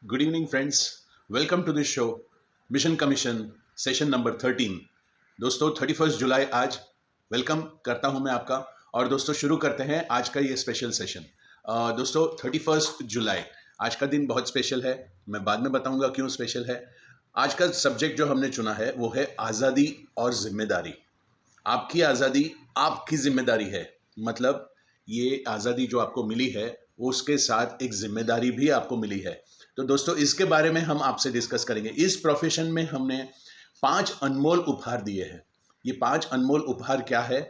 Good evening friends, welcome to this show mission commission session number 13। दोस्तों 31 जुलाई आज welcome करता हूं मैं आपका। और दोस्तों शुरू करते हैं आज का ये स्पेशल सेशन। दोस्तों 31 जुलाई आज का दिन बहुत स्पेशल है। मैं बाद में बताऊंगा क्यों स्पेशल है। आज का सब्जेक्ट जो हमने चुना है वो है आज़ादी और जिम्मेदारी। आपकी आज़ादी आपकी जिम्मेदारी है। मतलब ये आज़ादी जो आपको मिली है उसके साथ एक जिम्मेदारी भी आपको मिली है। तो दोस्तों इसके बारे में हम आपसे डिस्कस करेंगे। इस प्रोफेशन में हमने 5 अनमोल उपहार दिए हैं। ये 5 अनमोल उपहार क्या है?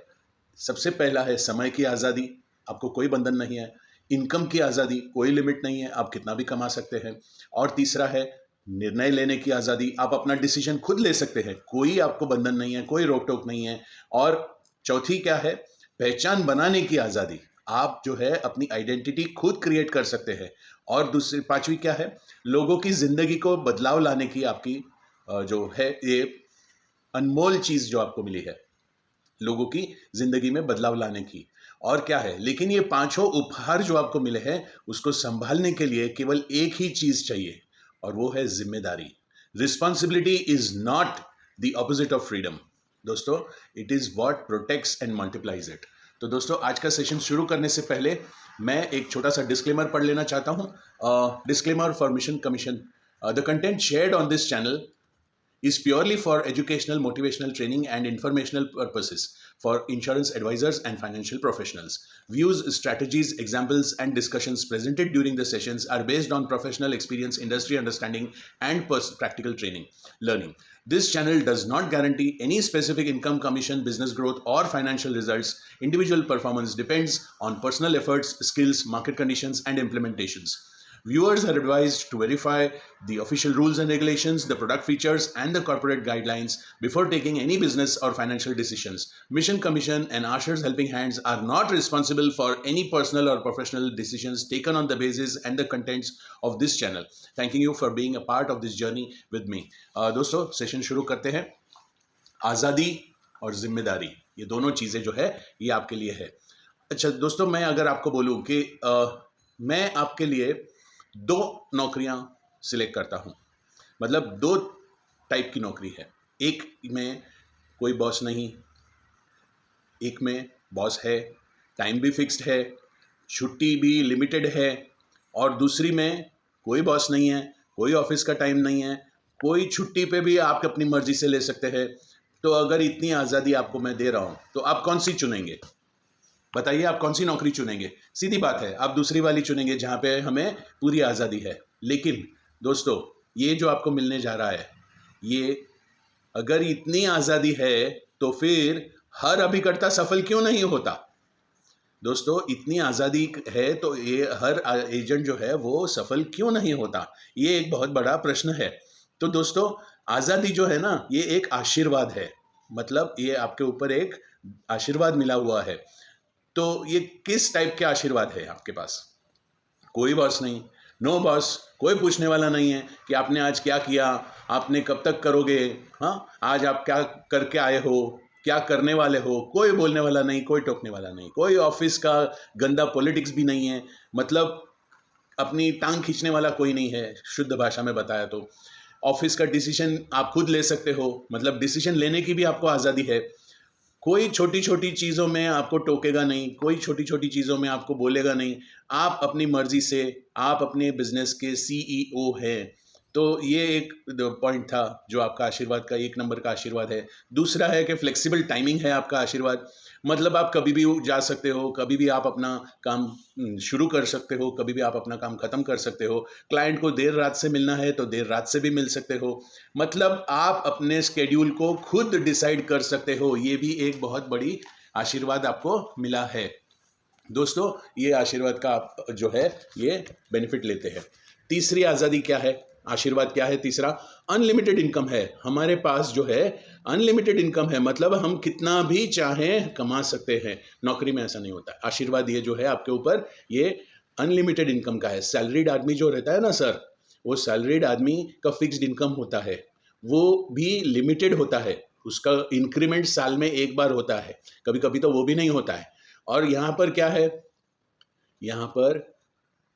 सबसे पहला है समय की आज़ादी, आपको कोई बंधन नहीं है। इनकम की आज़ादी, कोई लिमिट नहीं है, आप कितना भी कमा सकते हैं। और तीसरा है निर्णय लेने की आज़ादी, आप अपना डिसीजन खुद ले सकते हैं, कोई आपको बंधन नहीं है, कोई रोक टोक नहीं है। और चौथी क्या है? पहचान बनाने की आज़ादी, आप जो है अपनी आइडेंटिटी खुद क्रिएट कर सकते हैं। और दूसरी पांचवी क्या है? लोगों की जिंदगी को बदलाव लाने की आपकी जो है ये अनमोल चीज जो आपको मिली है, लोगों की जिंदगी में बदलाव लाने की। और क्या है? लेकिन ये पांचों उपहार जो आपको मिले हैं उसको संभालने के लिए केवल एक ही चीज चाहिए और वो है जिम्मेदारी। Responsibility is not the opposite of freedom दोस्तों, it is what protects and multiplies it. तो दोस्तों आज का सेशन शुरू करने से पहले मैं एक छोटा सा डिस्क्लेमर पढ़ लेना चाहता हूं। Disclaimer for mission commission. The content shared on this channel is purely for educational, motivational training and informational purposes for insurance advisors and financial professionals. Views, strategies, examples and discussions presented during the sessions are based on professional experience, industry understanding and practical training learning. This channel does not guarantee any specific income, commission, business growth or financial results. Individual performance depends on personal efforts, skills, market conditions and implementations. Viewers are advised to verify the official rules and regulations, the product features, and the corporate guidelines before taking any business or financial decisions. Mission Commission and Asher's Helping Hands are not responsible for any personal or professional decisions taken on the basis and the contents of this channel. Thanking you for being a part of this journey with me. दोस्तों session शुरू करते हैं। आज़ादी और जिम्मेदारी, ये दोनों चीज़ें जो है ये आपके लिए है। अच्छा दोस्तों, मैं अगर आपको बोलूँ कि मैं आपके लिए 2 नौकरियां सिलेक्ट करता हूं, मतलब 2 टाइप की नौकरी है। एक में कोई बॉस नहीं, एक में बॉस है, टाइम भी फिक्स्ड है, छुट्टी भी लिमिटेड है। और दूसरी में कोई बॉस नहीं है, कोई ऑफिस का टाइम नहीं है, कोई छुट्टी पे भी आप अपनी मर्जी से ले सकते हैं। तो अगर इतनी आज़ादी आपको मैं दे रहा हूं तो आप कौन सी चुनेंगे? बताइए, आप कौन सी नौकरी चुनेंगे? सीधी बात है, आप दूसरी वाली चुनेंगे जहाँ पे हमें पूरी आज़ादी है। लेकिन दोस्तों ये जो आपको मिलने जा रहा है, ये अगर इतनी आज़ादी है तो फिर हर अभिकर्ता सफल क्यों नहीं होता? दोस्तों इतनी आज़ादी है तो ये हर एजेंट जो है वो सफल क्यों नहीं होता? ये एक बहुत बड़ा प्रश्न है। तो दोस्तों आज़ादी जो है ना, ये एक आशीर्वाद है। मतलब ये आपके ऊपर एक आशीर्वाद मिला हुआ है। तो ये किस टाइप के आशीर्वाद है आपके पास? कोई बॉस नहीं, नो बॉस, कोई पूछने वाला नहीं है कि आपने आज क्या किया, आपने कब तक करोगे, हाँ आज आप क्या करके आए हो, क्या करने वाले हो। कोई बोलने वाला नहीं, कोई टोकने वाला नहीं, कोई ऑफिस का गंदा पॉलिटिक्स भी नहीं है। मतलब अपनी टांग खींचने वाला कोई नहीं है, शुद्ध भाषा में बताया तो। ऑफिस का डिसीजन आप खुद ले सकते हो, मतलब डिसीजन लेने की भी आपको आज़ादी है। कोई छोटी छोटी चीज़ों में आपको टोकेगा नहीं, कोई छोटी छोटी चीज़ों में आपको बोलेगा नहीं। आप अपनी मर्जी से, आप अपने बिजनेस के सीईओ हैं। तो ये एक पॉइंट था जो आपका आशीर्वाद का 1 नंबर का आशीर्वाद है। दूसरा है कि फ्लेक्सिबल टाइमिंग है आपका आशीर्वाद। मतलब आप कभी भी जा सकते हो, कभी भी आप अपना काम शुरू कर सकते हो, कभी भी आप अपना काम ख़त्म कर सकते हो। क्लाइंट को देर रात से मिलना है तो देर रात से भी मिल सकते हो। मतलब आप अपने स्केड्यूल को खुद डिसाइड कर सकते हो। ये भी एक बहुत बड़ी आशीर्वाद आपको मिला है। दोस्तों ये आशीर्वाद का आप जो है ये बेनिफिट लेते हैं। तीसरी आज़ादी क्या है? आशीर्वाद क्या है तीसरा? अनलिमिटेड इनकम है। हमारे पास जो है अनलिमिटेड इनकम है, मतलब हम कितना भी चाहें कमा सकते हैं। नौकरी में ऐसा नहीं होता। आशीर्वाद ये जो है आपके ऊपर ये अनलिमिटेड इनकम का है। सैलरीड आदमी जो रहता है ना सर, वो सैलरीड आदमी का फिक्स्ड इनकम होता है, वो भी लिमिटेड होता है। उसका इंक्रीमेंट साल में 1 बार होता है, कभी कभी तो वो भी नहीं होता है। और यहाँ पर क्या है? यहाँ पर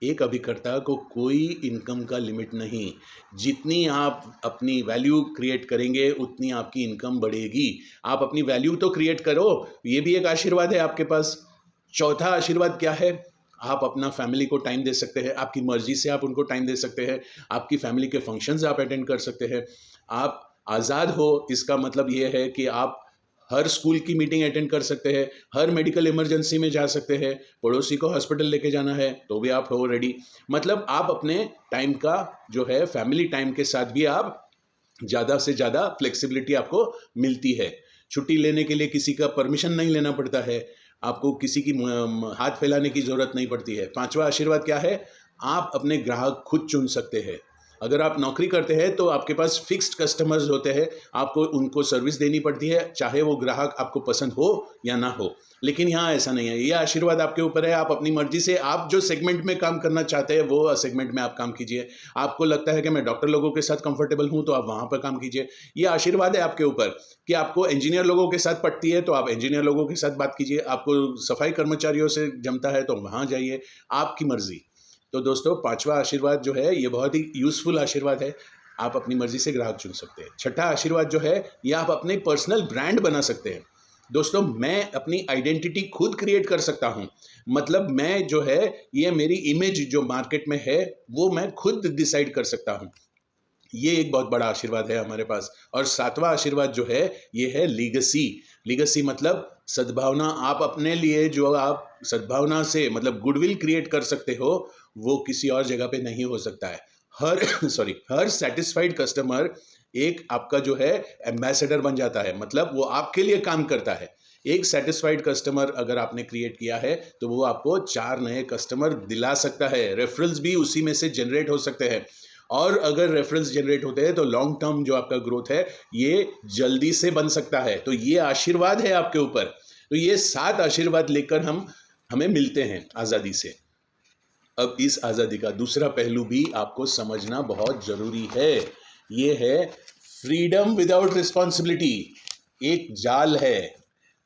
एक अभिकर्ता को कोई इनकम का लिमिट नहीं। जितनी आप अपनी वैल्यू क्रिएट करेंगे उतनी आपकी इनकम बढ़ेगी। आप अपनी वैल्यू तो क्रिएट करो, ये भी एक आशीर्वाद है आपके पास। चौथा आशीर्वाद क्या है? आप अपना फैमिली को टाइम दे सकते हैं, आपकी मर्जी से आप उनको टाइम दे सकते हैं, आपकी फैमिली के फंक्शंस आप अटेंड कर सकते हैं। आप आज़ाद हो, इसका मतलब ये है कि आप हर स्कूल की मीटिंग अटेंड कर सकते हैं, हर मेडिकल इमरजेंसी में जा सकते हैं, पड़ोसी को हॉस्पिटल लेके जाना है तो भी आप हो रेडी। मतलब आप अपने टाइम का जो है फैमिली टाइम के साथ भी आप ज़्यादा से ज़्यादा फ्लेक्सिबिलिटी आपको मिलती है। छुट्टी लेने के लिए किसी का परमिशन नहीं लेना पड़ता है, आपको किसी की हाथ फैलाने की ज़रूरत नहीं पड़ती है। पांचवा आशीर्वाद क्या है? आप अपने ग्राहक खुद चुन सकते हैं। अगर आप नौकरी करते हैं तो आपके पास फिक्स्ड कस्टमर्स होते हैं, आपको उनको सर्विस देनी पड़ती है, चाहे वो ग्राहक आपको पसंद हो या ना हो। लेकिन यहाँ ऐसा नहीं है, ये आशीर्वाद आपके ऊपर है। आप अपनी मर्जी से आप जो सेगमेंट में काम करना चाहते हैं वो सेगमेंट में आप काम कीजिए। आपको लगता है कि मैं डॉक्टर लोगों के साथ कंफर्टेबल हूँ तो आप वहाँ पर काम कीजिए। ये आशीर्वाद है आपके ऊपर कि आपको इंजीनियर लोगों के साथ पटती है तो आप इंजीनियर लोगों के साथ बात कीजिए, आपको सफाई कर्मचारियों से जमता है तो वहाँ जाइए, आपकी मर्जी। तो दोस्तों, पांचवा आशीर्वाद जो है ये बहुत ही यूजफुल आशीर्वाद है। आप अपनी मर्जी से ग्राहक चुन सकते हैं। छठा आशीर्वाद जो है ये आप अपने पर्सनल ब्रांड बना सकते हैं। दोस्तों, मैं अपनी आइडेंटिटी खुद क्रिएट कर सकता हूं। मतलब मैं जो है ये मेरी इमेज जो मार्केट में है वो मैं खुद डिसाइड कर सकता हूं। ये एक बहुत बड़ा आशीर्वाद है हमारे पास। और सातवां आशीर्वाद जो है ये है लीगेसी। लीगेसी मतलब सद्भावना। आप अपने लिए जो आप सद्भावना से मतलब गुडविल क्रिएट कर सकते हो वो किसी और जगह पे नहीं हो सकता है। हर हर सेटिस्फाइड कस्टमर एक आपका जो है एम्बेसडर बन जाता है, मतलब वो आपके लिए काम करता है। एक सेटिस्फाइड कस्टमर अगर आपने क्रिएट किया है तो वो आपको 4 नए कस्टमर दिला सकता है। रेफरल्स भी उसी में से जनरेट हो सकते हैं। और अगर रेफरल्स जनरेट होते हैं तो लॉन्ग टर्म जो आपका ग्रोथ है ये जल्दी से बन सकता है। तो ये आशीर्वाद है आपके ऊपर। तो ये 7 आशीर्वाद लेकर हमें मिलते हैं आज़ादी से। अब इस आज़ादी का दूसरा पहलू भी आपको समझना बहुत ज़रूरी है। ये है फ्रीडम विदाउट रिस्पॉन्सिबिलिटी। एक जाल है।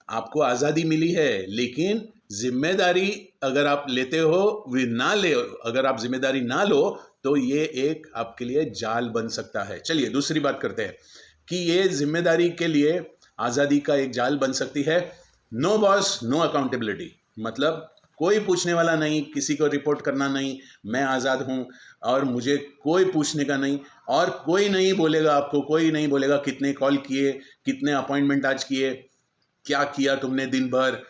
आपको आज़ादी मिली है लेकिन जिम्मेदारी अगर आप लेते हो अगर आप जिम्मेदारी ना लो तो ये एक आपके लिए जाल बन सकता है। चलिए दूसरी बात करते हैं कि ये जिम्मेदारी के लिए आज़ादी का एक जाल बन सकती है। No boss no accountability. मतलब कोई पूछने वाला नहीं, किसी को रिपोर्ट करना नहीं, मैं आज़ाद हूँ और मुझे कोई पूछने का नहीं। और कोई नहीं बोलेगा आपको, कोई नहीं बोलेगा कितने कॉल किए, कितने अपॉइंटमेंट आज किए, क्या किया तुमने दिन भर।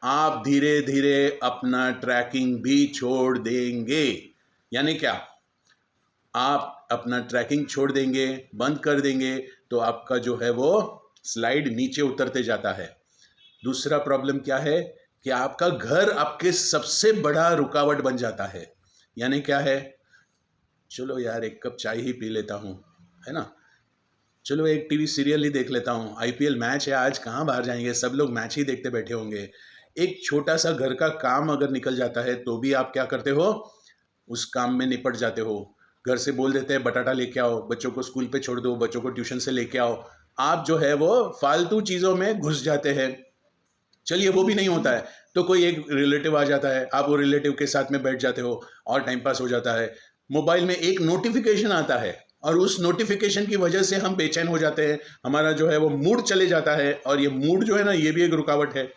आप धीरे धीरे अपना ट्रैकिंग भी छोड़ देंगे। यानी क्या? आप अपना ट्रैकिंग छोड़ देंगे, बंद कर देंगे तो आपका जो है वो स्लाइड नीचे उतरते जाता है। दूसरा प्रॉब्लम क्या है कि आपका घर आपके सबसे बड़ा रुकावट बन जाता है। यानी क्या है? चलो यार एक कप चाय ही पी लेता हूँ, है ना, चलो एक टीवी सीरियल ही देख लेता हूँ, आईपीएल मैच है आज, कहाँ बाहर जाएंगे, सब लोग मैच ही देखते बैठे होंगे। एक छोटा सा घर का काम अगर निकल जाता है तो भी आप क्या करते हो? उस काम में निपट जाते हो। घर से बोल देते हैं बटाटा लेके आओ, बच्चों को स्कूल पे छोड़ दो, बच्चों को ट्यूशन से लेके आओ। आप जो है वो फालतू चीज़ों में घुस जाते हैं। चलिए वो भी नहीं होता है तो कोई एक रिलेटिव आ जाता है, आप वो रिलेटिव के साथ में बैठ जाते हो और टाइम पास हो जाता है। मोबाइल में एक नोटिफिकेशन आता है और उस नोटिफिकेशन की वजह से हम बेचैन हो जाते हैं, हमारा जो है वो मूड चले जाता है। और ये मूड जो है ना ये भी एक रुकावट है।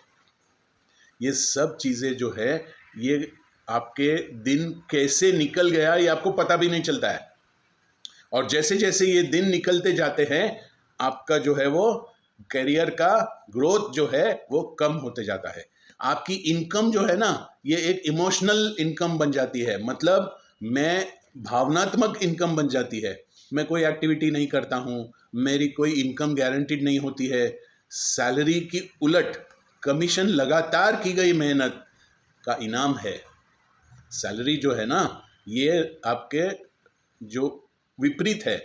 ये सब चीज़ें जो है ये आपके दिन कैसे निकल गया ये आपको पता भी नहीं चलता है। और जैसे जैसे ये दिन निकलते जाते हैं आपका जो है वो करियर का ग्रोथ जो है वो कम होते जाता है। आपकी इनकम जो है ना ये एक इमोशनल इनकम बन जाती है। मतलब मैं भावनात्मक इनकम बन जाती है। मैं कोई एक्टिविटी नहीं करता हूँ, मेरी कोई इनकम गारंटीड नहीं होती है। सैलरी की उलट कमीशन लगातार की गई मेहनत का इनाम है। सैलरी जो है ना ये आपके जो विपरीत है,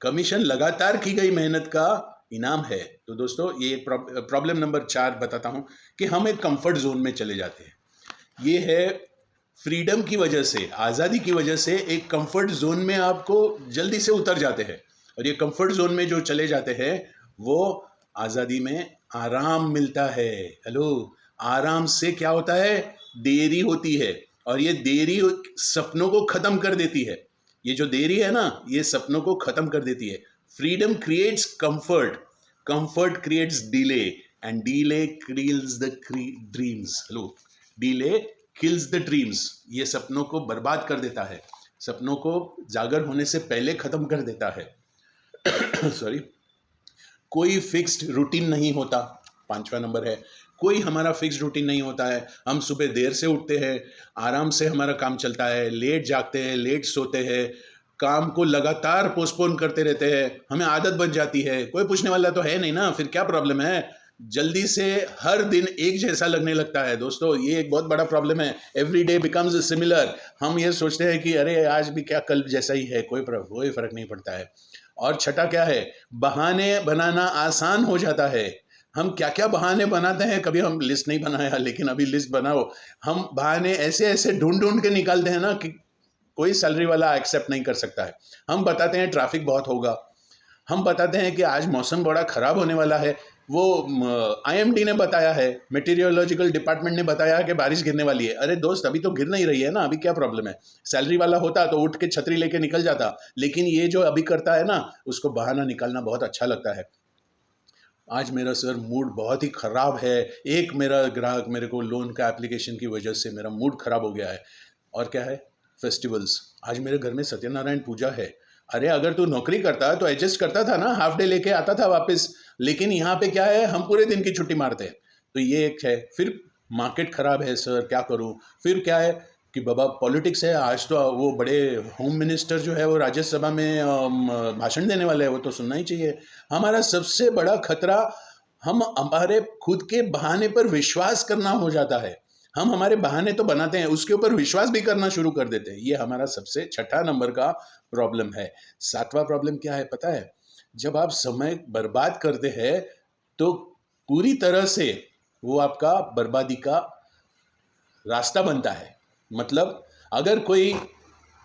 कमीशन लगातार की गई मेहनत का इनाम है। तो दोस्तों ये प्रॉब्लम नंबर 4 बताता हूँ कि हम एक कंफर्ट जोन में चले जाते हैं। ये है फ्रीडम की वजह से, आज़ादी की वजह से एक कंफर्ट जोन में आपको जल्दी से उतर जाते हैं। और ये कंफर्ट जोन में जो चले जाते हैं वो आज़ादी में आराम मिलता है। हेलो, आराम से क्या होता है? देरी होती है। और ये देरी सपनों को खत्म कर देती है। ये जो देरी है ना, ये सपनों को खत्म कर देती है। Freedom creates comfort, comfort creates delay, and delay kills the dreams. Hello, delay kills the dreams. ये सपनों को बर्बाद कर देता है, सपनों को जागर होने से पहले खत्म कर देता है। सॉरी। कोई फिक्स्ड रूटीन नहीं होता, 5वां नंबर है, कोई हमारा फिक्स्ड रूटीन नहीं होता है। हम सुबह देर से उठते हैं, आराम से हमारा काम चलता है, लेट जागते हैं, लेट सोते हैं, काम को लगातार पोस्टपोन करते रहते हैं, हमें आदत बन जाती है। कोई पूछने वाला तो है नहीं ना, फिर क्या प्रॉब्लम है? जल्दी से हर दिन एक जैसा लगने लगता है। दोस्तों, ये एक बहुत बड़ा प्रॉब्लम है। Every day becomes similar. हम ये सोचते हैं कि अरे आज भी क्या, कल जैसा ही है, कोई फर्क नहीं पड़ता है। और छठा क्या है? बहाने बनाना आसान हो जाता है। हम क्या क्या बहाने बनाते हैं, कभी हम लिस्ट नहीं बनाया, लेकिन अभी लिस्ट बनाओ। हम बहाने ऐसे ऐसे ढूंढ ढूंढ के निकालते हैं ना कि कोई सैलरी वाला एक्सेप्ट नहीं कर सकता है। हम बताते हैं ट्रैफिक बहुत होगा, हम बताते हैं कि आज मौसम बड़ा खराब होने वाला है, वो IMD ने बताया है, मेटीरियोलॉजिकल डिपार्टमेंट ने बताया है कि बारिश गिरने वाली है। अरे दोस्त, अभी तो गिर नहीं रही है ना, अभी क्या प्रॉब्लम है? सैलरी वाला होता तो उठ के छतरी लेके निकल जाता, लेकिन ये जो अभी करता है ना, उसको बहाना निकालना बहुत अच्छा लगता है। आज मेरा सर मूड बहुत ही ख़राब है, एक मेरा ग्राहक मेरे को लोन का एप्लीकेशन की वजह से मेरा मूड ख़राब हो गया है। और क्या है? फेस्टिवल्स। आज मेरे घर में सत्यनारायण पूजा है। अरे अगर तू नौकरी करता तो एडजस्ट करता था ना, हाफ डे लेके आता था वापस, लेकिन यहाँ पे क्या है, हम पूरे दिन की छुट्टी मारते हैं। तो ये एक है। फिर मार्केट ख़राब है सर, क्या करूँ? फिर क्या है कि बाबा पॉलिटिक्स है। आज तो वो बड़े होम मिनिस्टर जो है वो राज्यसभा में भाषण देने वाले हैं, वो तो सुनना ही चाहिए। हमारा सबसे बड़ा खतरा, हम हमारे खुद के बहाने पर विश्वास करना हो जाता है। हम हमारे बहाने तो बनाते हैं, उसके ऊपर विश्वास भी करना शुरू कर देते हैं। ये हमारा सबसे छठा नंबर का प्रॉब्लम है। 7वां प्रॉब्लम क्या है पता है? जब आप समय बर्बाद करते हैं तो पूरी तरह से वो आपका बर्बादी का रास्ता बनता है। मतलब अगर कोई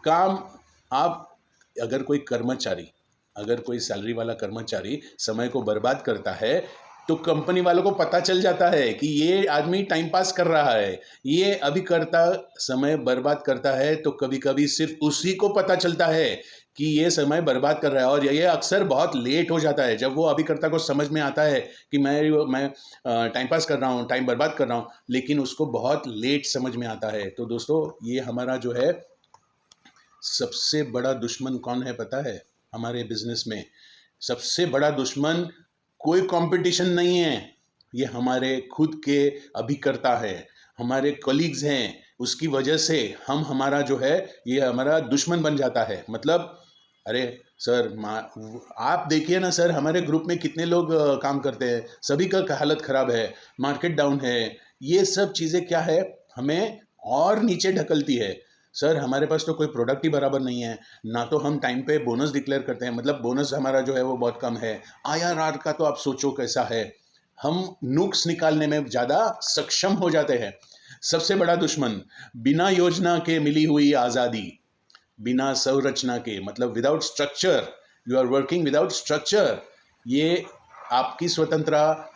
काम आप अगर कोई कर्मचारी, अगर कोई सैलरी वाला कर्मचारी समय को बर्बाद करता है, तो कंपनी वालों को पता चल जाता है कि ये आदमी टाइम पास कर रहा है, ये अभी करता समय बर्बाद करता है। तो कभी कभी सिर्फ उसी को पता चलता है कि ये समय बर्बाद कर रहा है, और ये अक्सर बहुत लेट हो जाता है। जब वो अभिकर्ता को समझ में आता है कि मैं टाइम पास कर रहा हूँ, टाइम बर्बाद कर रहा हूँ, लेकिन उसको बहुत लेट समझ में आता है। तो दोस्तों, ये हमारा जो है सबसे बड़ा दुश्मन कौन है पता है? हमारे बिजनेस में सबसे बड़ा दुश्मन कोई कंपटीशन नहीं है, ये हमारे खुद के अभिकर्ता है, हमारे कलीग्स हैं। उसकी वजह से हमारा जो है, ये हमारा दुश्मन बन जाता है। मतलब अरे सर, आप देखिए ना सर, हमारे ग्रुप में कितने लोग काम करते हैं, सभी का हालत ख़राब है, मार्केट डाउन है। ये सब चीज़ें क्या है, हमें और नीचे ढकलती है। सर, हमारे पास तो कोई प्रोडक्ट ही बराबर नहीं है, ना तो हम टाइम पे बोनस डिक्लेयर करते हैं, मतलब बोनस हमारा जो है वो बहुत कम है। IRR का तो आप सोचो कैसा है। हम नुक्स निकालने में ज़्यादा सक्षम हो जाते हैं। सबसे बड़ा दुश्मन, बिना योजना के मिली हुई आज़ादी, बिना संरचना के, मतलब without structure, you are working without structure. ये आपकी स्वतंत्रता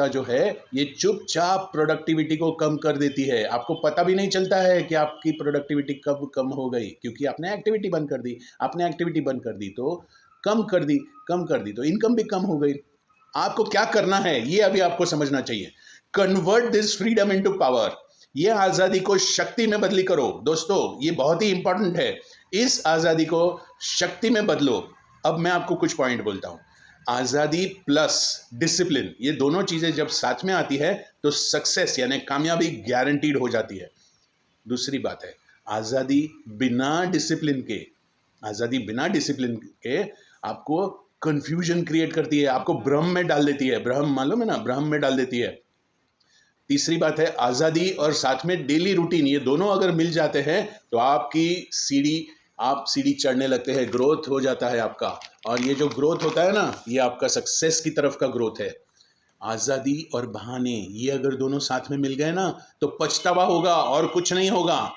जो है, ये चुपचाप प्रोडक्टिविटी को कम कर देती है। आपको पता भी नहीं चलता है कि आपकी प्रोडक्टिविटी कब कम हो गई, क्योंकि आपने एक्टिविटी बंद कर दी। आपने एक्टिविटी बंद कर दी तो कम कर दी तो इनकम भी कम हो गई। आपको क्या करना है, ये अभी आपको समझना चाहिए। Convert this freedom into power. ये आज़ादी को शक्ति में बदली करो। दोस्तों, ये बहुत ही इंपॉर्टेंट है। इस आज़ादी को शक्ति में बदलो। अब मैं आपको कुछ पॉइंट बोलता हूँ। आज़ादी प्लस डिसिप्लिन, ये दोनों चीज़ें जब साथ में आती है तो सक्सेस यानी कामयाबी गारंटीड हो जाती है। दूसरी बात है, आज़ादी बिना डिसिप्लिन के आपको कंफ्यूजन क्रिएट करती है, आपको भ्रम में डाल देती है। भ्रम मालूम है ना, भ्रम में डाल देती है। तीसरी बात है, आज़ादी और साथ में डेली रूटीन, ये दोनों अगर मिल जाते हैं तो आप सीढ़ी चढ़ने लगते हैं, ग्रोथ हो जाता है आपका। और ये जो ग्रोथ होता है ना, ये आपका सक्सेस की तरफ का ग्रोथ है। आज़ादी और बहाने, ये अगर दोनों साथ में मिल गए ना, तो पछतावा होगा और कुछ नहीं होगा।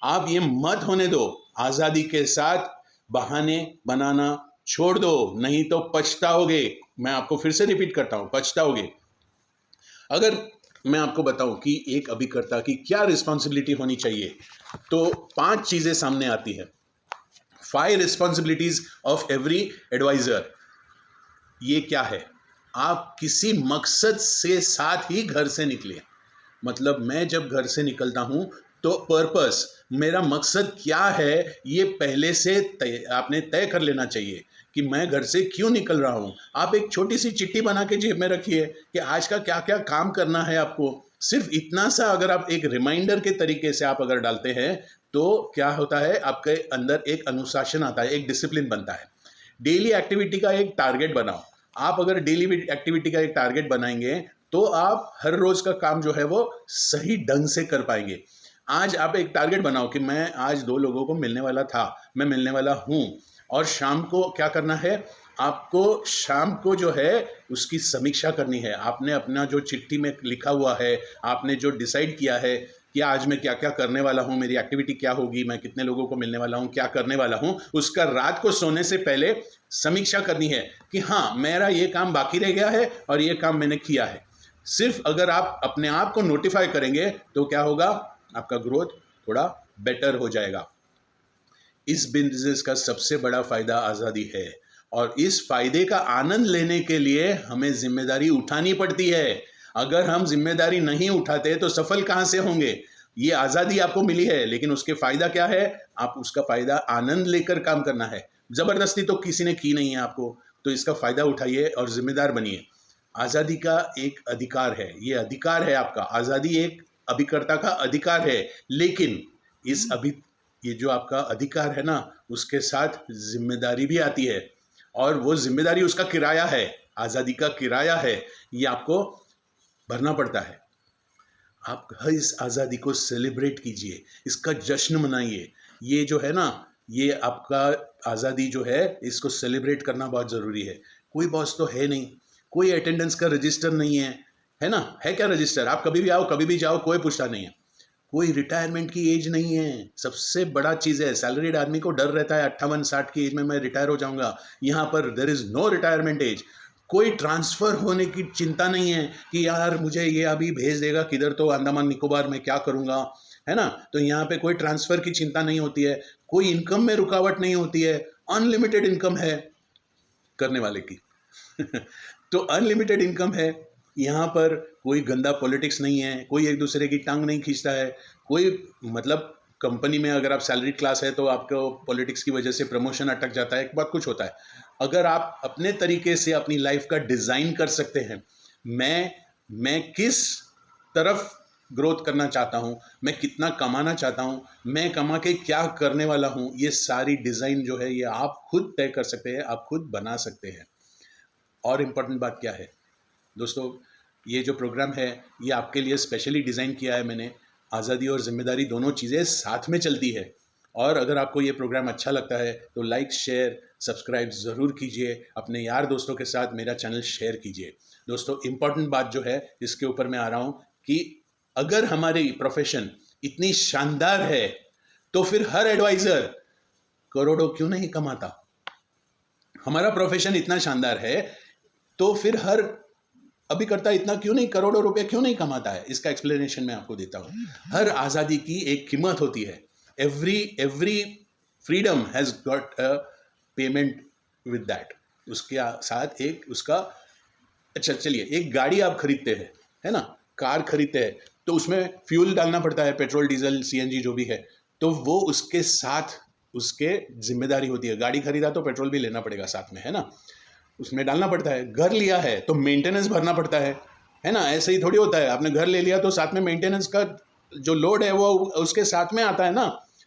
आप ये मत होने दो। आज़ादी के साथ बहाने बनाना छोड़ दो, नहीं तो पछताओगे। मैं आपको फिर से रिपीट करता हूँ, पछताओगे। अगर मैं आपको बताऊं कि एक अभिकर्ता की क्या रिस्पॉन्सिबिलिटी होनी चाहिए, तो 5 चीजें सामने आती है। 5 रिस्पॉन्सिबिलिटीज ऑफ एवरी एडवाइजर। ये क्या है? आप किसी मकसद से साथ ही घर से निकले। मतलब मैं जब घर से निकलता हूं तो पर्पस, मेरा मकसद क्या है, ये पहले से आपने तय कर लेना चाहिए कि मैं घर से क्यों निकल रहा हूं। आप एक छोटी सी चिट्ठी बना के जेब में रखिए कि आज का क्या क्या काम करना है आपको। सिर्फ इतना सा अगर आप एक रिमाइंडर के तरीके से आप अगर डालते हैं तो क्या होता है, आपके अंदर एक अनुशासन आता है, एक डिसिप्लिन बनता है। डेली एक्टिविटी का एक टारगेट बनाओ। आप अगर डेली एक्टिविटी का एक टारगेट बनाएंगे तो आप हर रोज का काम जो है वो सही ढंग से कर पाएंगे। आज आप एक टारगेट बनाओ कि मैं आज 2 लोगों को मिलने वाला था, मैं मिलने वाला हूं, और शाम को क्या करना है, आपको शाम को जो है उसकी समीक्षा करनी है। आपने अपना जो चिट्ठी में लिखा हुआ है, आपने जो डिसाइड किया है कि आज मैं क्या क्या करने वाला हूँ, मेरी एक्टिविटी क्या होगी, मैं कितने लोगों को मिलने वाला हूँ, क्या करने वाला हूँ, उसका रात को सोने से पहले समीक्षा करनी है कि हाँ मेरा ये काम बाकी रह गया है और ये काम मैंने किया है। सिर्फ अगर आप अपने आप को नोटिफाई करेंगे तो क्या होगा, आपका ग्रोथ थोड़ा बेटर हो जाएगा। इस बिजनेस का सबसे बड़ा फायदा आज़ादी है, और इस फायदे का आनंद लेने के लिए हमें जिम्मेदारी उठानी पड़ती है। अगर हम जिम्मेदारी नहीं उठाते तो सफल कहाँ से होंगे। ये आज़ादी आपको मिली है, लेकिन उसके फायदा क्या है, आप उसका फायदा आनंद लेकर काम करना है। जबरदस्ती तो किसी ने की नहीं है आपको, तो इसका फायदा उठाइए और जिम्मेदार बनिए। आज़ादी का एक अधिकार है, ये अधिकार है आपका। आज़ादी एक अभिकर्ता का अधिकार है, लेकिन इस ये जो आपका अधिकार है ना, उसके साथ जिम्मेदारी भी आती है, और वो जिम्मेदारी उसका किराया है, आज़ादी का किराया है, ये आपको भरना पड़ता है। आप इस आज़ादी को सेलिब्रेट कीजिए, इसका जश्न मनाइए। ये जो है ना, ये आपका आज़ादी जो है, इसको सेलिब्रेट करना बहुत ज़रूरी है। कोई बॉस तो है नहीं, कोई अटेंडेंस का रजिस्टर नहीं है ना, है क्या रजिस्टर? आप कभी भी आओ कभी भी जाओ, कोई पूछता नहीं है। कोई रिटायरमेंट की एज नहीं है, सबसे बड़ा चीज़ है। सैलरीड आदमी को डर रहता है 58-60 की एज में मैं रिटायर हो जाऊंगा। यहाँ पर there is no retirement age. कोई ट्रांसफ़र होने की चिंता नहीं है कि यार मुझे ये अभी भेज देगा किधर, तो अंडमान निकोबार में क्या करूँगा, है ना। तो यहाँ पे कोई ट्रांसफ़र की चिंता नहीं होती है, कोई इनकम में रुकावट नहीं होती है, अनलिमिटेड इनकम है करने वाले की तो अनलिमिटेड इनकम है। यहाँ पर कोई गंदा पॉलिटिक्स नहीं है, कोई एक दूसरे की टांग नहीं खींचता है, कोई मतलब कंपनी में अगर आप सैलरी क्लास है तो आपको पॉलिटिक्स की वजह से प्रमोशन अटक जाता है, एक बहुत कुछ होता है। अगर आप अपने तरीके से अपनी लाइफ का डिज़ाइन कर सकते हैं, मैं किस तरफ ग्रोथ करना चाहता हूँ, मैं कितना कमाना चाहता हूँ, मैं कमा के क्या करने वाला हूँ, ये सारी डिज़ाइन जो है ये आप खुद तय कर सकते हैं, आप खुद बना सकते हैं। और इम्पोर्टेंट बात क्या है दोस्तों, ये जो प्रोग्राम है ये आपके लिए स्पेशली डिज़ाइन किया है मैंने। आज़ादी और ज़िम्मेदारी दोनों चीज़ें साथ में चलती है। और अगर आपको ये प्रोग्राम अच्छा लगता है तो लाइक शेयर सब्सक्राइब ज़रूर कीजिए, अपने यार दोस्तों के साथ मेरा चैनल शेयर कीजिए। दोस्तों इम्पॉर्टेंट बात जो है इसके ऊपर मैं आ रहा हूँ कि अगर हमारी प्रोफेशन इतनी शानदार है तो फिर हर एडवाइज़र करोड़ों क्यों नहीं कमाता। हमारा प्रोफेशन इतना शानदार है तो फिर हर अभिकर्ता इतना क्यों नहीं, करोड़ों रुपए क्यों नहीं कमाता है। इसका एक्सप्लेनेशन मैं आपको देता हूँ। हर आज़ादी की एक कीमत होती है। Every freedom has got a payment with that. उसके साथ एक उसका, अच्छा चलिए, एक गाड़ी आप खरीदते हैं, है ना, कार खरीदते हैं तो उसमें फ्यूल डालना पड़ता है, पेट्रोल डीजल सीएनजी जो भी है, तो वो उसके साथ उसके जिम्मेदारी होती है। गाड़ी खरीदा तो पेट्रोल भी लेना पड़ेगा साथ में, है ना, उसमें डालना पड़ता है। घर लिया है तो मेंटेनेंस भरना पड़ता है ना। ऐसे ही थोड़ी होता है, आपने घर ले लिया तो साथ में मेंटेनेंस का जो लोड है वो उसके साथ में आता है ना।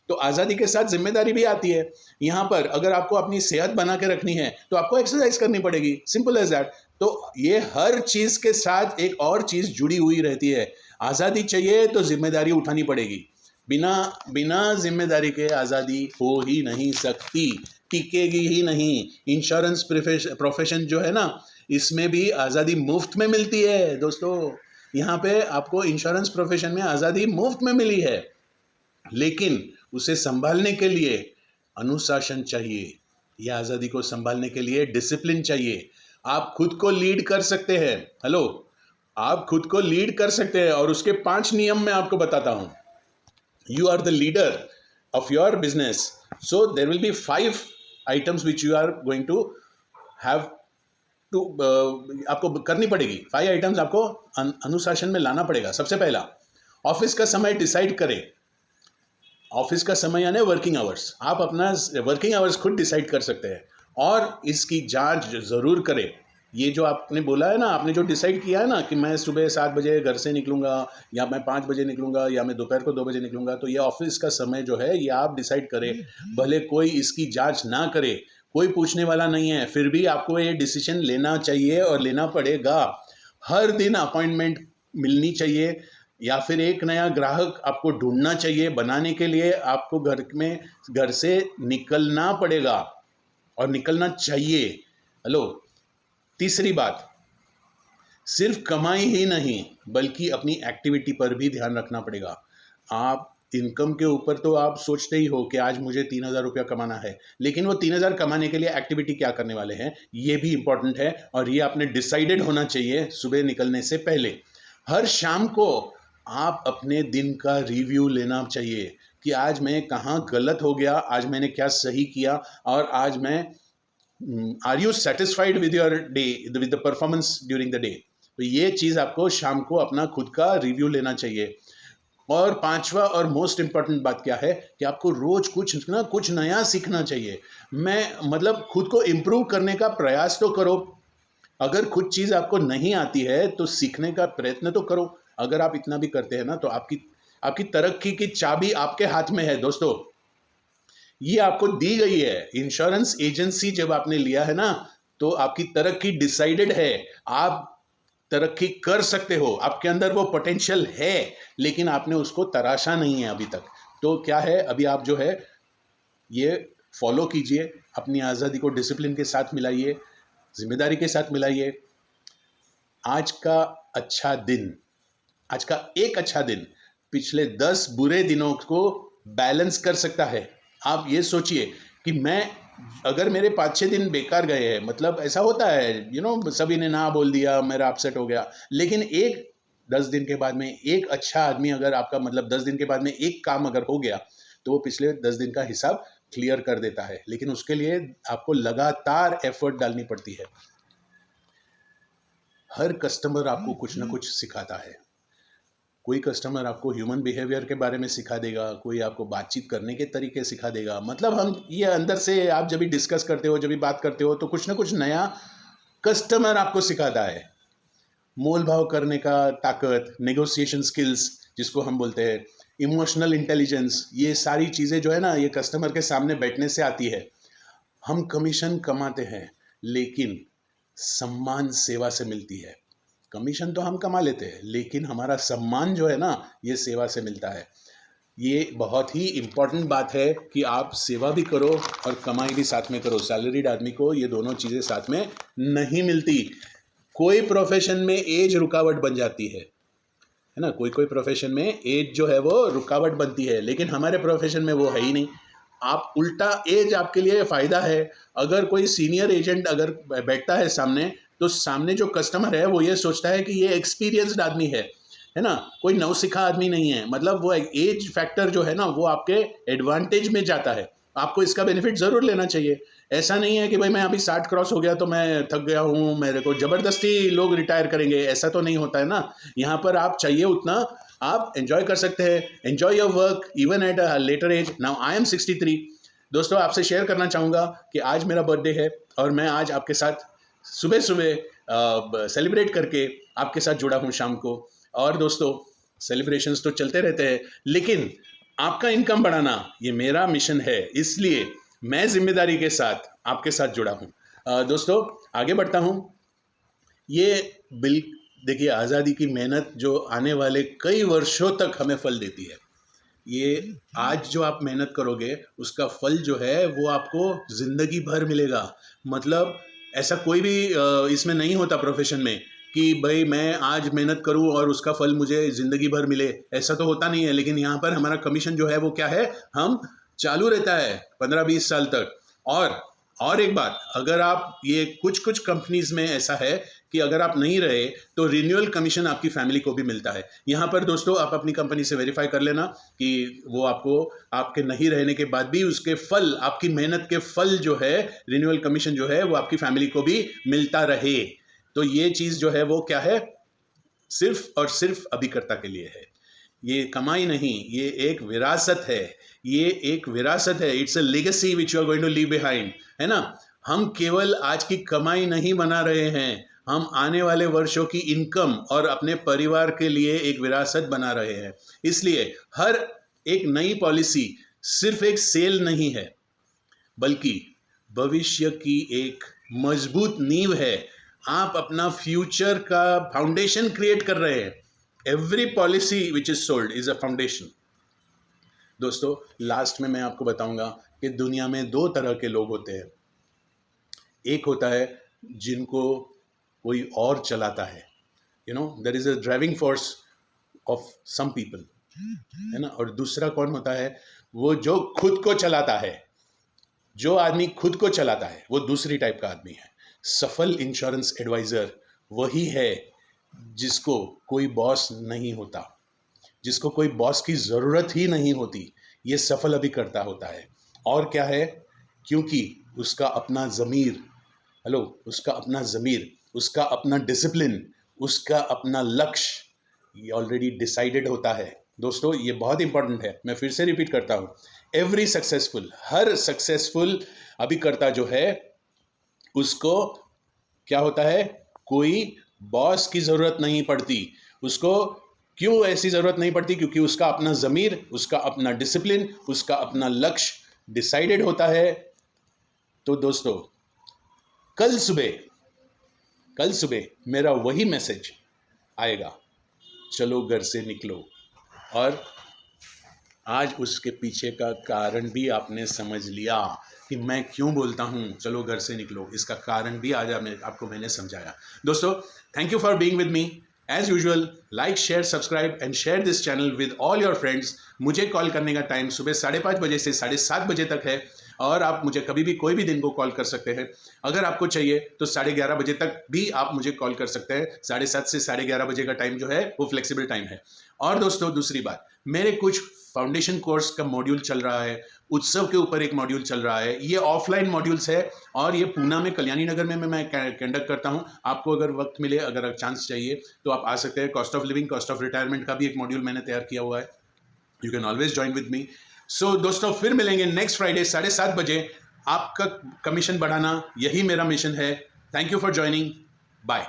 तो आज़ादी के साथ जिम्मेदारी भी आती है। यहाँ पर अगर आपको अपनी सेहत बना के रखनी है तो आपको एक्सरसाइज करनी पड़ेगी, सिंपल एज दैट। तो ये हर चीज़ के साथ एक और चीज़ जुड़ी हुई रहती है। आज़ादी चाहिए तो जिम्मेदारी उठानी पड़ेगी। बिना जिम्मेदारी के आज़ादी हो ही नहीं सकती, टिकेगी ही नहीं। इंश्योरेंस प्रोफेशन जो है ना, इसमें भी आज़ादी मुफ्त में मिलती है दोस्तों। यहाँ पे आपको इंश्योरेंस प्रोफेशन में आज़ादी मुफ्त में मिली है, लेकिन उसे संभालने के लिए अनुशासन चाहिए। यह आज़ादी को संभालने के लिए डिसिप्लिन चाहिए। आप खुद को लीड कर सकते हैं। हेलो, आप खुद को लीड कर सकते हैं और उसके 5 नियम मैं आपको बताता हूं. You are the leader of your business, so there will be 5 items which you are going to have to आपको करनी पड़ेगी. 5 आइटम्स आपको अनुशासन में लाना पड़ेगा. सबसे पहला, ऑफिस का समय डिसाइड करें. ऑफिस का समय यानी वर्किंग आवर्स. आप अपना वर्किंग आवर्स खुद डिसाइड कर सकते हैं और इसकी जांच ज़रूर करें. ये जो आपने बोला है ना, आपने जो डिसाइड किया है ना कि मैं सुबह 7 बजे घर से निकलूँगा या मैं 5 बजे निकलूँगा या मैं दोपहर को 2 बजे निकलूँगा, तो ये ऑफिस का समय जो है ये आप डिसाइड करें. भले कोई इसकी जांच ना करे, कोई पूछने वाला नहीं है, फिर भी आपको ये डिसीजन लेना चाहिए और लेना पड़ेगा. हर दिन अपॉइंटमेंट मिलनी चाहिए या फिर एक नया ग्राहक आपको ढूंढना चाहिए. बनाने के लिए आपको घर से निकलना पड़ेगा और निकलना चाहिए. हेलो. तीसरी बात, सिर्फ कमाई ही नहीं बल्कि अपनी एक्टिविटी पर भी ध्यान रखना पड़ेगा. आप इनकम के ऊपर तो आप सोचते ही हो कि आज मुझे 3,000 रुपया कमाना है, लेकिन वो 3,000 कमाने के लिए एक्टिविटी क्या करने वाले हैं ये भी इम्पोर्टेंट है और ये आपने डिसाइडेड होना चाहिए सुबह निकलने से पहले. हर शाम को आप अपने दिन का रिव्यू लेना चाहिए कि आज मैं कहाँ गलत हो गया, आज मैंने क्या सही किया और आज मैं are you satisfied with your day, with the performance during the day. तो ये चीज़ आपको शाम को अपना खुद का रिव्यू लेना चाहिए. और 5वां और मोस्ट इम्पॉर्टेंट बात क्या है कि आपको रोज कुछ नया सीखना चाहिए. मतलब खुद को इम्प्रूव करने का प्रयास तो करो. अगर कुछ चीज़ आपको नहीं आती है तो सीखने का प्रयत्न तो करो. अगर आप इतना भी करते हैं ना तो आपकी तरक्की की चाबी आपके हाथ में है दोस्तों. ये आपको दी गई है. इंश्योरेंस एजेंसी जब आपने लिया है ना तो आपकी तरक्की डिसाइडेड है. आप तरक्की कर सकते हो, आपके अंदर वो पोटेंशियल है, लेकिन आपने उसको तराशा नहीं है अभी तक. तो क्या है, अभी आप जो है ये फॉलो कीजिए. अपनी आज़ादी को डिसिप्लिन के साथ मिलाइए, जिम्मेदारी के साथ मिलाइए. आज का एक अच्छा दिन पिछले 10 बुरे दिनों को बैलेंस कर सकता है. आप ये सोचिए कि अगर मेरे 5-6 दिन बेकार गए हैं, मतलब ऐसा होता है सभी ने ना बोल दिया, मेरा अपसेट हो गया, लेकिन 10 दिन के बाद में एक अच्छा आदमी अगर आपका 10 दिन के बाद में एक काम अगर हो गया तो वो पिछले 10 दिन का हिसाब क्लियर कर देता है. लेकिन उसके लिए आपको लगातार एफर्ट डालनी पड़ती है. हर कस्टमर आपको कुछ ना कुछ सिखाता है. कोई कस्टमर आपको ह्यूमन बिहेवियर के बारे में सिखा देगा, कोई आपको बातचीत करने के तरीके सिखा देगा. मतलब हम ये अंदर से आप जब भी डिस्कस करते हो, जब भी बात करते हो, तो कुछ ना कुछ नया कस्टमर आपको सिखाता है. मोल भाव करने का ताकत, नेगोशिएशन स्किल्स जिसको हम बोलते हैं, इमोशनल इंटेलिजेंस, ये सारी चीज़ें जो है ना ये कस्टमर के सामने बैठने से आती है. हम कमीशन कमाते हैं लेकिन सम्मान सेवा से मिलती है. कमीशन तो हम कमा लेते हैं लेकिन हमारा सम्मान जो है ना ये सेवा से मिलता है. ये बहुत ही इम्पॉर्टेंट बात है कि आप सेवा भी करो और कमाई भी साथ में करो. सैलरीड आदमी को ये दोनों चीज़ें साथ में नहीं मिलती. कोई प्रोफेशन में एज रुकावट बन जाती है ना. कोई प्रोफेशन में एज जो है वो रुकावट बनती है, लेकिन हमारे प्रोफेशन में वो है ही नहीं. आप उल्टा, एज आपके लिए फ़ायदा है. अगर कोई सीनियर एजेंट अगर बैठता है सामने, तो सामने जो कस्टमर है वो ये सोचता है कि ये एक्सपीरियंस्ड आदमी है ना, कोई नौसिखा आदमी नहीं है. मतलब वो एज फैक्टर जो है ना वो आपके एडवांटेज में जाता है. आपको इसका बेनिफिट ज़रूर लेना चाहिए. ऐसा नहीं है कि भाई मैं अभी 60 क्रॉस हो गया तो मैं थक गया हूँ, मेरे को ज़बरदस्ती लोग रिटायर करेंगे, ऐसा तो नहीं होता है ना. यहाँ पर आप चाहिए उतना आप एंजॉय कर सकते हैं. Enjoy your work even at a later age. Now I am 63. दोस्तों, आपसे शेयर करना चाहूँगा कि आज मेरा बर्थडे है और मैं आज आपके साथ सुबह सेलिब्रेट करके आपके साथ जुड़ा हूँ शाम को. और दोस्तों, सेलिब्रेशंस तो चलते रहते हैं, लेकिन आपका इनकम बढ़ाना ये मेरा मिशन है, इसलिए मैं जिम्मेदारी के साथ आपके साथ जुड़ा हूँ. दोस्तों, आगे बढ़ता हूँ. ये देखिए, आज़ादी की मेहनत जो आने वाले कई वर्षों तक हमें फल देती है. ये आज जो आप मेहनत करोगे उसका फल जो है वो आपको ज़िंदगी भर मिलेगा. मतलब ऐसा कोई भी इसमें नहीं होता प्रोफेशन में कि भाई मैं आज मेहनत करूं और उसका फल मुझे ज़िंदगी भर मिले, ऐसा तो होता नहीं है. लेकिन यहाँ पर हमारा कमीशन जो है वो क्या है, हम चालू रहता है 15-20 साल तक. और एक बात, अगर आप ये कुछ कंपनीज़ में ऐसा है कि अगर आप नहीं रहे तो रिन्यूअल कमीशन आपकी फैमिली को भी मिलता है। यहाँ पर दोस्तों आप अपनी कंपनी से वेरीफाई कर लेना कि वो आपको आपके नहीं रहने के बाद भी उसके फल, आपकी मेहनत के फल जो है, रिन्यूअल कमीशन जो है वो आपकी फैमिली को भी मिलता रहे। तो ये चीज़ जो है वो क्या है, सिर्फ और सिर्फ अभिकर्ता के लिए है। ये कमाई नहीं, ये एक विरासत है, ये एक विरासत है। It's a legacy which you are going to leave behind, है ना। हम केवल आज की कमाई नहीं बना रहे हैं, हम आने वाले वर्षों की इनकम और अपने परिवार के लिए एक विरासत बना रहे हैं। इसलिए हर एक नई पॉलिसी सिर्फ एक सेल नहीं है, बल्कि भविष्य की एक मजबूत नींव है। आप अपना फ्यूचर का फाउंडेशन क्रिएट कर रहे हैं। Every policy which is sold is a foundation. दोस्तों लास्ट में मैं आपको बताऊंगा कि दुनिया में दो तरह के लोग होते हैं। एक होता है जिनको कोई और चलाता है, there is a driving force of some people, है ना। और दूसरा कौन होता है, वो जो खुद को चलाता है। जो आदमी खुद को चलाता है वो दूसरी टाइप का आदमी है। सफल इंश्योरेंस एडवाइजर वही है जिसको कोई बॉस नहीं होता, जिसको कोई बॉस की ज़रूरत ही नहीं होती। ये सफल अभिकर्ता होता है। और क्या है, क्योंकि उसका अपना ज़मीर, उसका अपना ज़मीर, उसका अपना डिसिप्लिन, उसका अपना लक्ष्य ये ऑलरेडी डिसाइडेड होता है। दोस्तों ये बहुत इंपॉर्टेंट है, मैं फिर से रिपीट करता हूँ। एवरी सक्सेसफुल, हर सक्सेसफुल अभिकर्ता जो है उसको क्या होता है, कोई बॉस की ज़रूरत नहीं पड़ती। उसको क्यों ऐसी ज़रूरत नहीं पड़ती, क्योंकि उसका अपना ज़मीर, उसका अपना डिसिप्लिन, उसका अपना लक्ष्य डिसाइडेड होता है। तो दोस्तों कल सुबह मेरा वही मैसेज आएगा, चलो घर से निकलो। और आज उसके पीछे का कारण भी आपने समझ लिया कि मैं क्यों बोलता हूँ चलो घर से निकलो। इसका कारण भी आज आपको मैंने समझाया। दोस्तों thank you for being with me. As usual like, share, subscribe and share this channel with all your friends. मुझे कॉल करने का टाइम सुबह 5:30 बजे से 7:30 बजे तक है, और आप मुझे कभी भी कोई भी दिन को कॉल कर सकते हैं। अगर आपको चाहिए तो 11:30 बजे तक भी आप मुझे कॉल कर सकते हैं। 7:30 से 11:30 बजे का टाइम जो है वो फ्लेक्सिबल टाइम है। और दोस्तों दूसरी बात, मेरे कुछ फाउंडेशन कोर्स का मॉड्यूल चल रहा है, उत्सव के ऊपर एक मॉड्यूल चल रहा है। ये ऑफलाइन मॉड्यूल्स है और ये पूना में कल्याणी नगर में मैं कंडक्ट करता हूँ। आपको अगर वक्त मिले, अगर चांस चाहिए तो आप आ सकते हैं। Cost of living, cost of retirement का भी एक मॉड्यूल मैंने तैयार किया हुआ है। You can always join with me. So दोस्तों फिर मिलेंगे नेक्स्ट फ्राइडे 7:30 बजे। आपका कमीशन बढ़ाना यही मेरा मिशन है। Thank you for joining. Bye.